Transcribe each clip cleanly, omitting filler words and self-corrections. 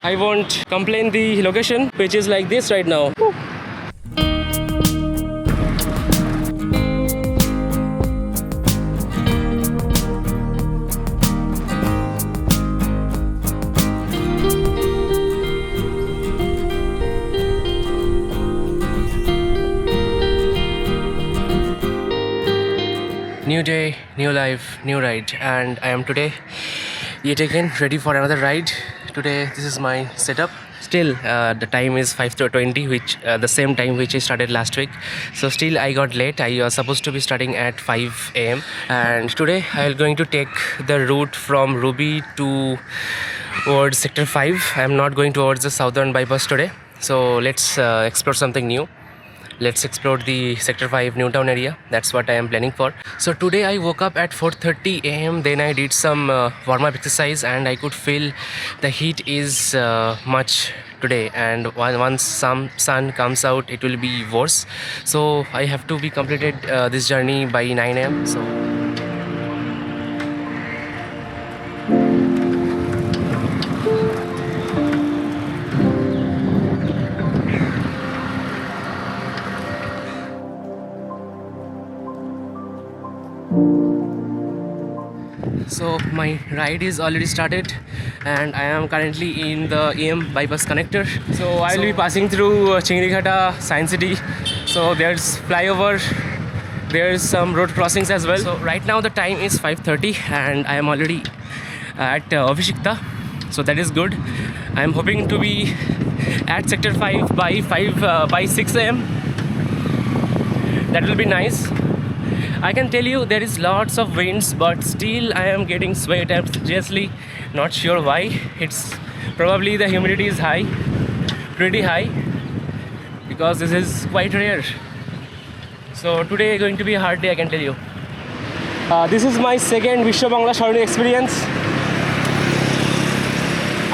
I won't complain the location, which is like this right now. New day, new life, new ride, and I am today yet again ready for another ride. Today, this is my setup. Still, the time is 5:20, which the same time which I started last week. So still, I got late. I was supposed to be starting at 5 a.m. and today I am going to take the route from Ruby towards Sector 5. I am not going towards the southern bypass today. So let's explore something new. Let's explore the Sector 5 Newtown area. That's what I am planning for. So today I woke up at 4:30 a.m. Then I did some warm-up exercise and I could feel the heat is much today, and once some sun comes out it will be worse. So I have to be completed this journey by 9 a.m. So my ride is already started and I am currently in the EM bypass connector. So I will be passing through Chingrighata, Science City. So there's flyover, there's some road crossings as well. So right now the time is 5:30 and I am already at Abhishekta. So that is good. I am hoping to be at Sector 5 by 6 a.m. That will be nice. I can tell you there is lots of winds, but still I am getting sweat. I'm seriously not sure why. It's probably the humidity is high, pretty high, because this is quite rare. So today is going to be a hard day, I can tell you. This is my second Vishwa Bangla Saroni experience,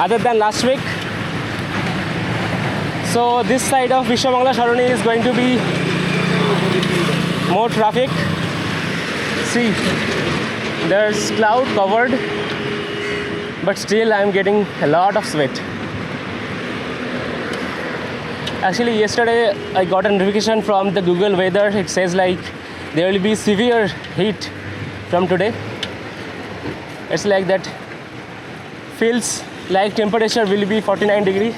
other than last week. So this side of Vishwa Bangla Saroni is going to be more traffic. See, there's cloud covered, but still I'm getting a lot of sweat. Actually, yesterday I got a notification from the Google weather. It says like there will be severe heat from today. It's like that. Feels like temperature will be 49 degrees.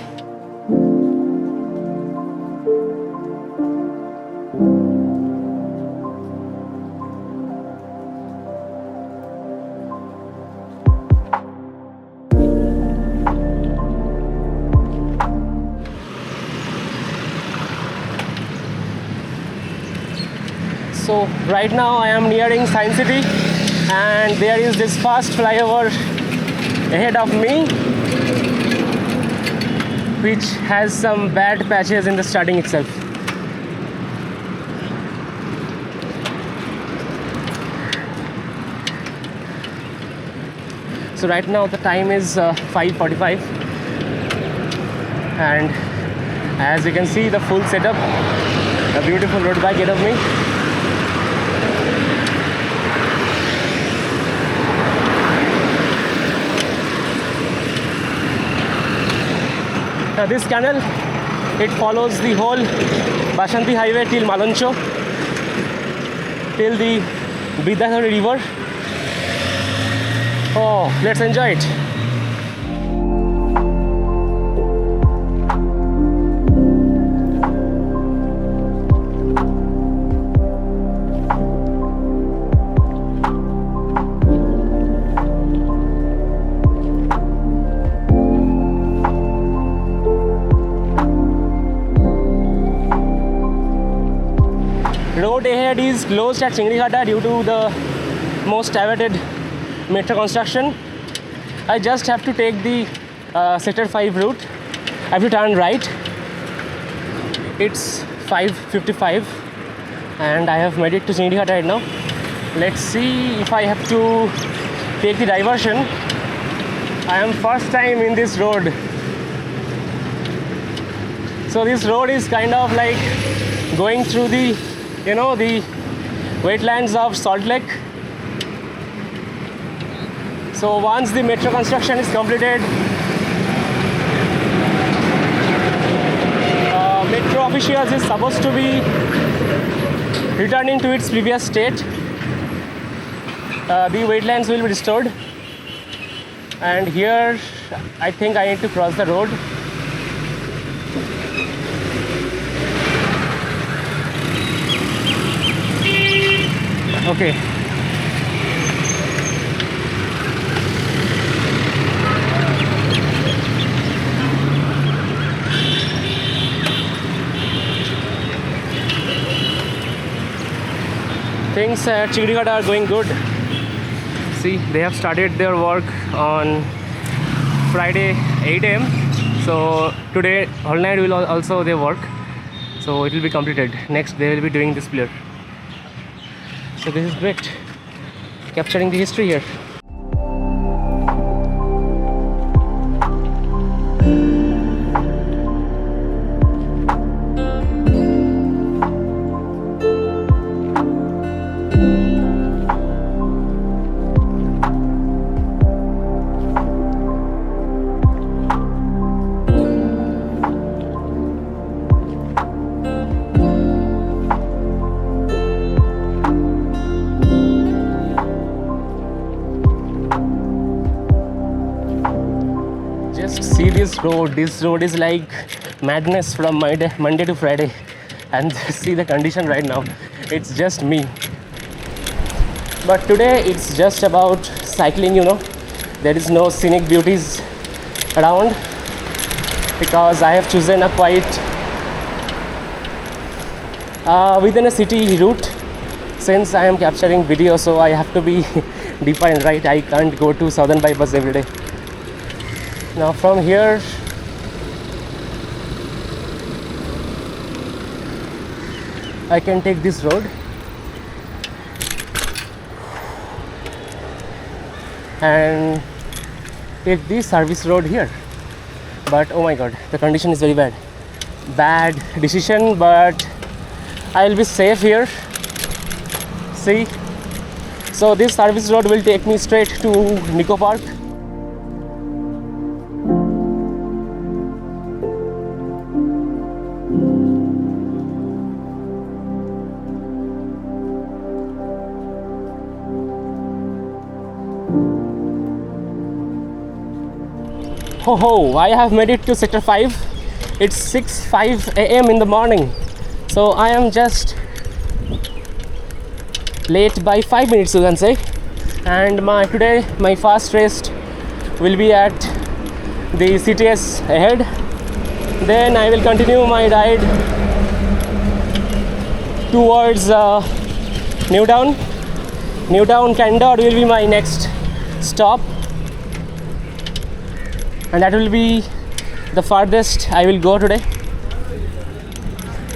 So right now I am nearing Science City and there is this fast flyover ahead of me, which has some bad patches in the starting itself. So right now the time is 5:45 and as you can see the full setup, a beautiful road bike ahead of me. Now this canal, it follows the whole Bashanti highway till Malancho, till the Bidyadhari river. Oh, let's enjoy it. Road ahead is closed at Chingrighata due to the most awaited metro construction. I just have to take the Sector 5 route. I have to turn right. It's 5:55 and I have made it to Chingrighata right now. Let's see if I have to take the diversion. I am first time in this road. So this road is kind of like going through the the wetlands of Salt Lake. So once the metro construction is completed, Mauritius is supposed to be returning to its previous state. The wetlands will be restored. And here I think I need to cross the road. Okay. Things at Chingrighatta are going good. See, they have started their work on Friday 8 a.m. So today whole night will also they work. So it will be completed. Next they will be doing this pillar. So this is great. Capturing the history here. Just see this road. This road is like madness from Monday to Friday. And see the condition right now. It's just me. But today it's just about cycling, you know. There is no scenic beauties around because I have chosen a quite within a city route. Since I am capturing video, so I have to be deeper and right. I can't go to Southern Bypass every day. Now from here I can take this road and take the service road here. But oh my god, the condition is very bad. Bad decision, but I will be safe here. See, so this service road will take me straight to Nico Park. Ho ho, I have made it to sector 5. It's 6:05 a.m. in the morning. So I am just late by 5 minutes, you can say. And today my fast rest will be at the CTS ahead. Then I will continue my ride towards Newtown. Newtown Candor will be my next stop. And that will be the farthest I will go today.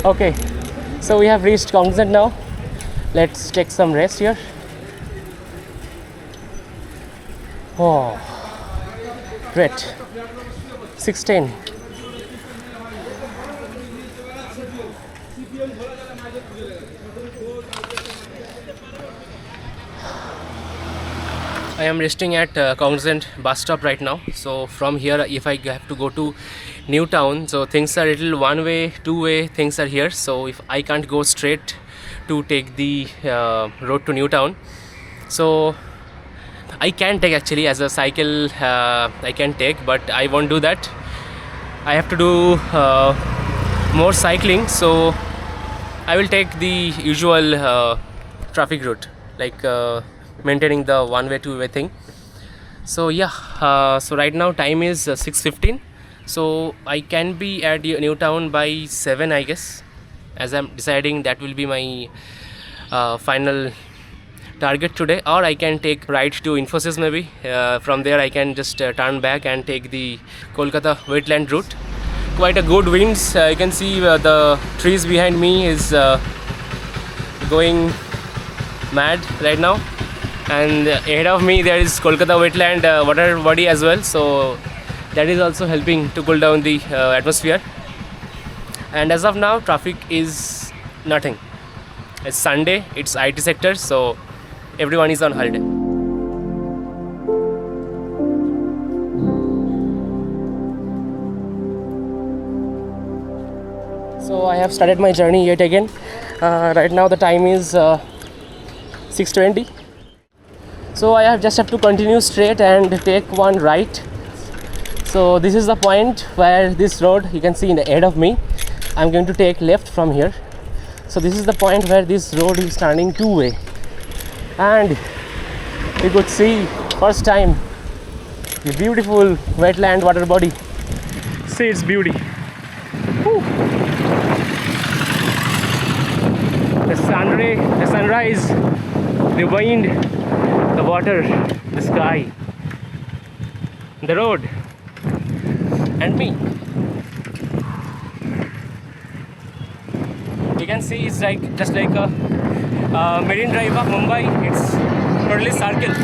Okay, so we have reached Cognizant now. Let's take some rest here. Oh, great. 16. I am resting at Cognizant bus stop right now. So from here, if I have to go to Newtown, so things are little one way, two way things are here. So if I can't go straight to take the road to Newtown, so I can take actually as a cycle. I can take, but I won't do that. I have to do more cycling. So I will take the usual traffic route, like maintaining the one-way, two-way thing. So yeah, so right now time is 6:15. So I can be at Newtown by 7, I guess. As I'm deciding, that will be my final target today. Or I can take right to Infosys maybe. From there I can just turn back and take the Kolkata wetland route. Quite a good winds. You can see the trees behind me is going mad right now. And ahead of me there is Kolkata wetland water body as well, so that is also helping to cool down the atmosphere. And as of now traffic is nothing. It's Sunday, it's IT sector, so everyone is on holiday. So I have started my journey yet again. Right now the time is 6:20. So I just have to continue straight and take one right. So this is the point where this road, you can see in the ahead of me, I'm going to take left from here. So this is the point where this road is turning two-way, and you could see first time the beautiful wetland water body. See its beauty. Woo. The sun ray, the sunrise, the wind, the water, the sky, the road, and me. You can see it's like just like a Marine Drive of Mumbai. It's totally circle.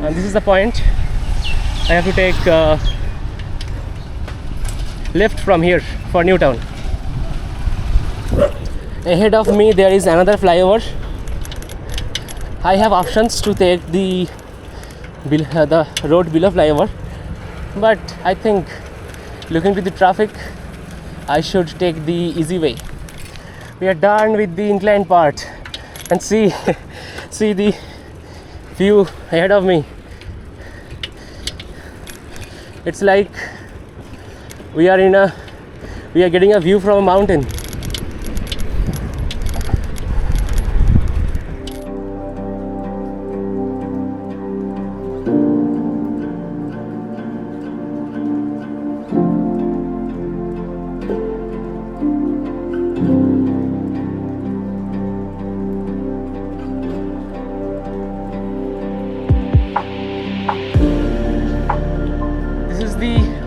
And this is the point. I have to take left from here for Newtown. Ahead of me there is another flyover. I have options to take the road below flyover, but I think looking to the traffic I should take the easy way. We are done with the inclined part, and see see the view ahead of me. It's like we are getting a view from a mountain.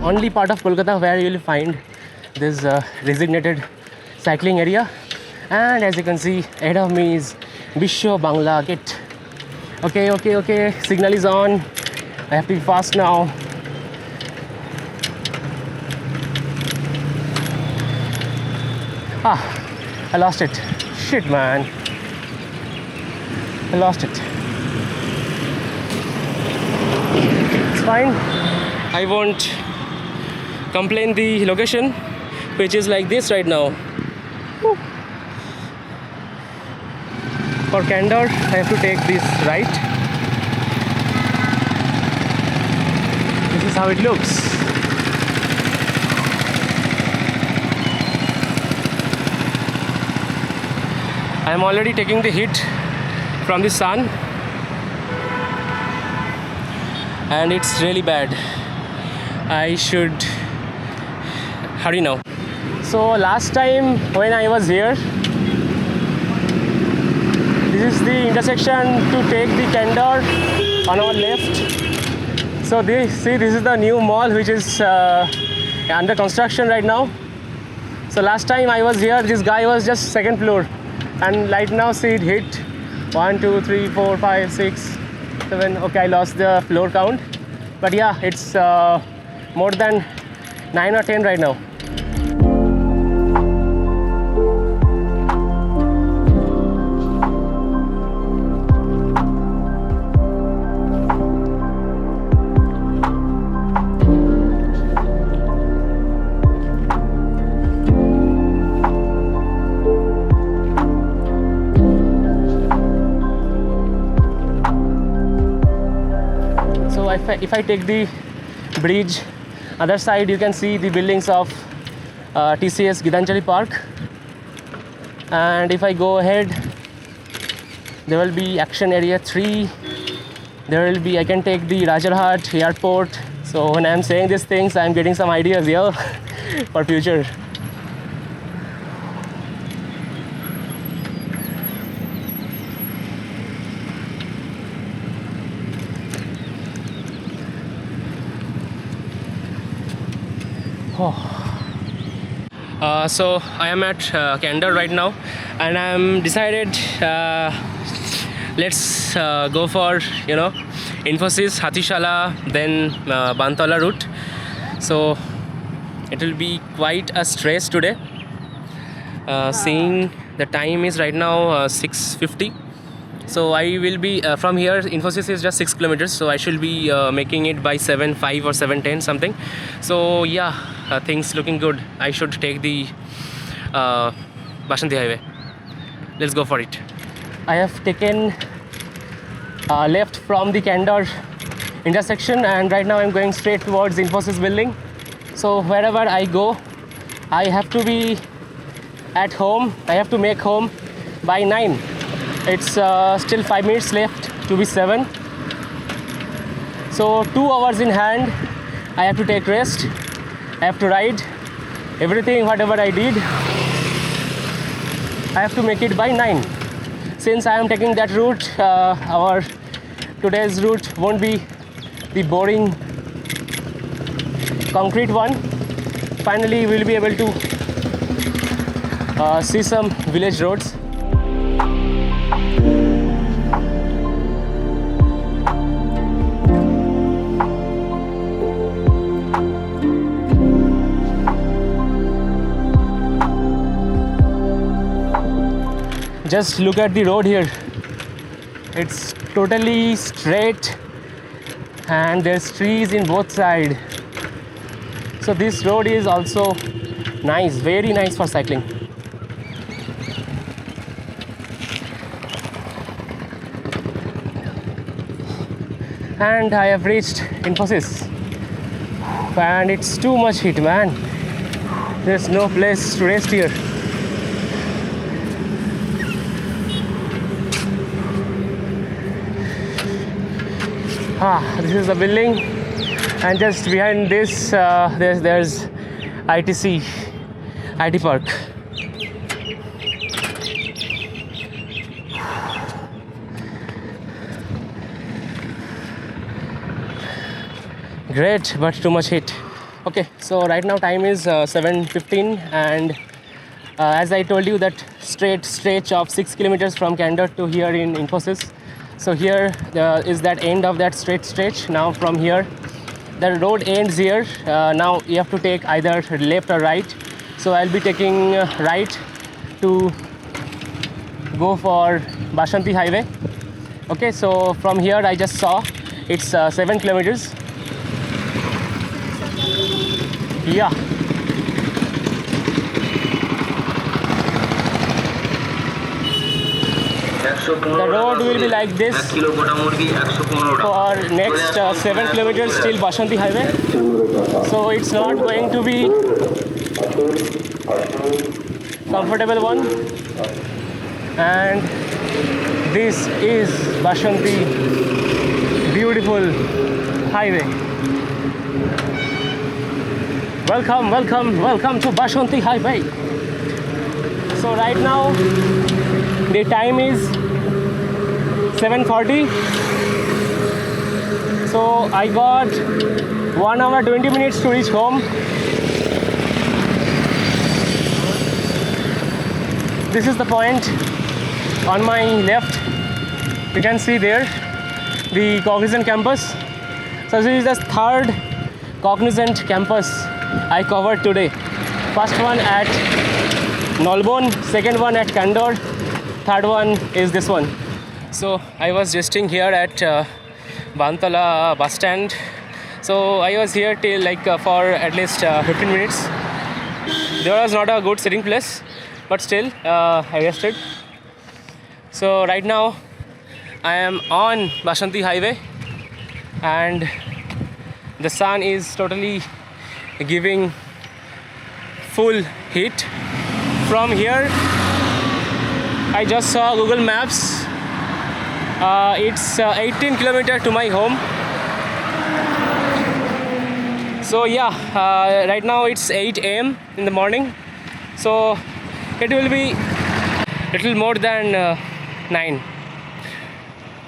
Only part of Kolkata where you will find this designated cycling area, and as you can see ahead of me is Bisho Bangla Gate. Okay, signal is on. I have to be fast now. I lost it. Shit, man, I lost it. It's fine, I won't complain the location, which is like this right now. Woo. For candor, I have to take this right. This is how it looks. I am already taking the heat from the sun, and it's really bad. I should hurry now. So last time when I was here, this is the intersection to take the Candor on our left. So this is the new mall which is under construction right now. So last time I was here, this guy was just second floor, and right now see it hit 1 2 3 4 5 6 7. Okay, I lost the floor count, but yeah, it's more than 9 or 10 right now. So if I take the bridge, other side you can see the buildings of TCS Gitanjali Park, and if I go ahead there will be Action Area 3. There will be, I can take the Rajarhat Airport. So when I am saying these things, I am getting some ideas here for future. So I am at Candor right now, and I'm decided. Let's go for Infosys, Hatishala, then Bantala route. So it will be quite a stress today. Seeing the time is right now 6:50. So I will be from here. Infosys is just 6 kilometers, so I should be making it by 7:05 or 7:10 something. So yeah, things looking good. I should take the Bashanti Highway. Let's go for it. I have taken left from the Candor intersection, and right now I'm going straight towards Infosys building. So wherever I go, I have to be at home. I have to make home by 9. It's still 5 minutes left to be 7. So 2 hours in hand. I have to take rest. I have to ride. Everything, whatever I did, I have to make it by 9. Since I am taking that route, our today's route won't be the boring concrete one. Finally, we'll be able to see some village roads. Just look at the road here. It's totally straight and there's trees in both sides. So this road is also nice, very nice for cycling. And I have reached Infosys. And it's too much heat, man. There's no place to rest here. This is the building, and just behind this there's ITC, IT Park. Great, but too much heat. Okay, so right now time is 7:15, and as I told you, that straight stretch of 6 kilometers from Candor to here in Infosys. So here is that end of that straight stretch. Now from here, the road ends here. Now you have to take either left or right. So I'll be taking right to go for Bashanti Highway. Okay, so from here I just saw it's 7 kilometers. Yeah. The road will be like this for next 7 kilometers till Bashanti Highway. So it's not going to be comfortable one. And this is Bashanti, beautiful highway. Welcome, welcome, welcome to Bashanti Highway. So right now the time is 7:40. So I got 1 hour 20 minutes to reach home. This is the point on my left. You can see there the Cognizant campus. So this is the third Cognizant campus I covered today. First one at Nolbon, second one at Candor, third one is this one. So I was resting here at Bantala bus stand. So I was here till for at least 15 minutes. There was not a good sitting place, but still I rested. So right now I am on Bashanti Highway, and the sun is totally giving full heat. From here I just saw Google Maps. It's 18 kilometers to my home. So yeah, right now it's 8 a.m. in the morning. So it will be little more than 9.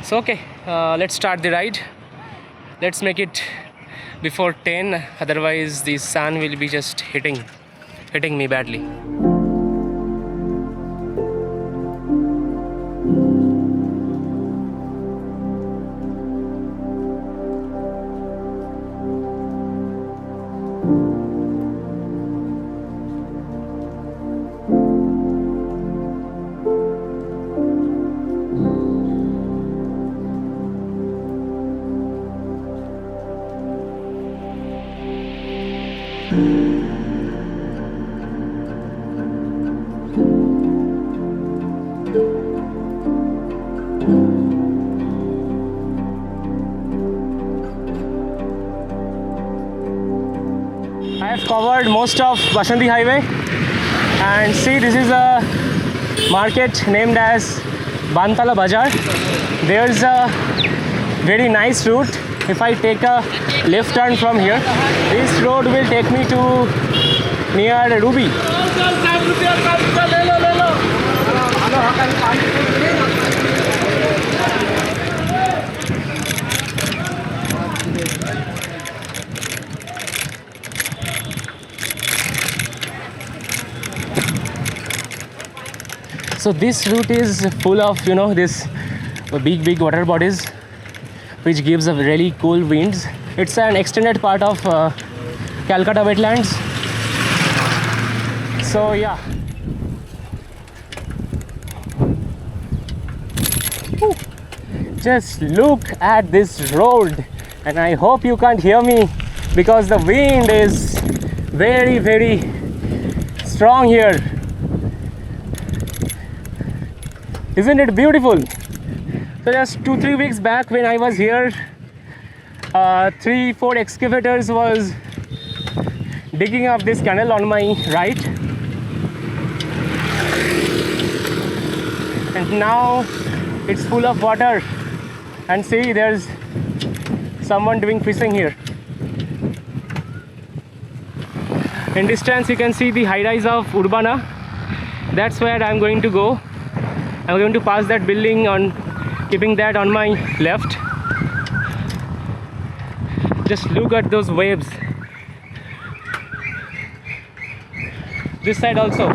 So okay, let's start the ride. Let's make it before 10, otherwise the sun will be just hitting me badly. I have covered most of Bashanti Highway, and see, this is a market named as Bantala Bazaar. There's a very nice route. If I take a left turn from here, this road will take me to near Ruby. So this route is full of, this big water bodies, which gives a really cool winds. It's an extended part of Calcutta wetlands. So yeah. Whew. Just look at this road, and I hope you can't hear me because the wind is very strong here. Isn't it beautiful? So just 2-3 weeks back when I was here, 3-4 excavators was digging up this canal on my right, and now it's full of water. And see, there's someone doing fishing here. In distance you can see the high rise of Urbana. That's where I'm going to go. I'm going to pass that building on, keeping that on my left. Just look at those waves. This side also.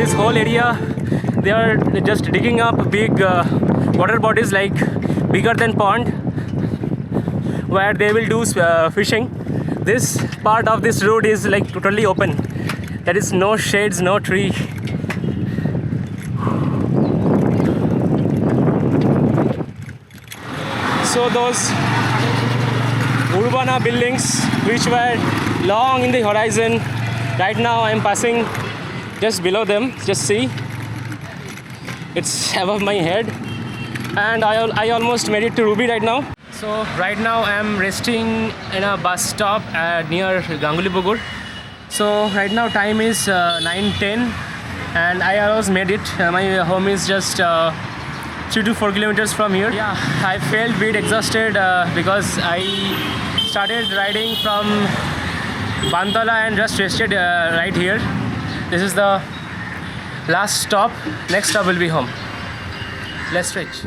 This whole area, they are just digging up big water bodies, like bigger than pond, where they will do fishing. This part of this road is like totally open. There is no shades, no tree. So those Urbana buildings which were long in the horizon, right now I am passing just below them. Just see, it's above my head, and I almost made it to Ruby right now. So right now I am resting in a bus stop near Ganguly Bugur. So right now time is 9:10, and I almost made it. My home is just 3 to 4 kilometers from here. Yeah, I felt a bit exhausted because I started riding from Bantala and just rested right here. This is the last stop. Next stop will be home. Let's stretch.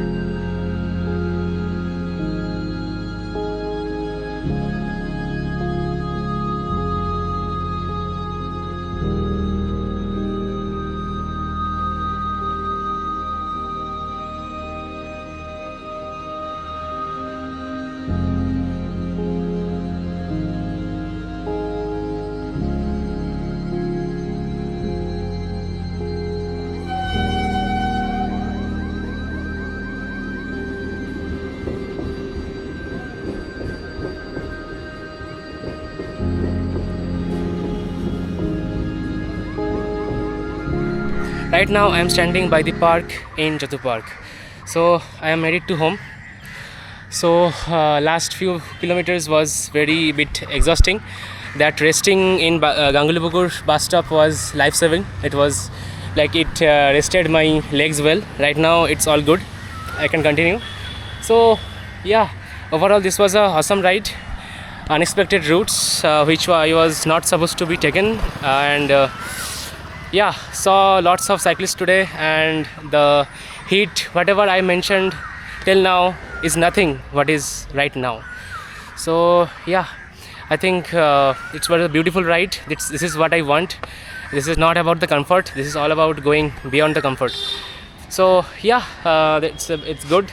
Right now I am standing by the park in Jatu Park. So I am headed to home. So last few kilometers was very bit exhausting. That resting in Ganguly bus stop was life-saving. It was like it rested my legs well. Right now it's all good. I can continue. So yeah, overall this was a awesome ride. Unexpected routes which I was not supposed to be taken, and yeah, saw lots of cyclists today, and the heat, whatever I mentioned till now, is nothing what is right now. So yeah, I think it was a beautiful ride. This is what I want. This is not about the comfort. This is all about going beyond the comfort. So yeah, it's good.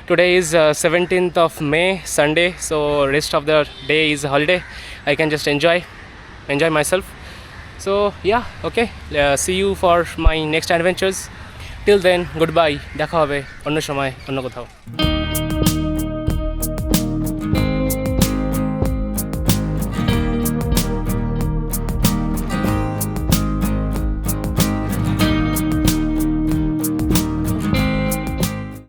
Today is 17th of May, Sunday. So rest of the day is a holiday. I can just enjoy myself. So yeah, okay. See you for my next adventures. Till then, goodbye. দেখা হবে অন্য সময় অন্য কোথাও।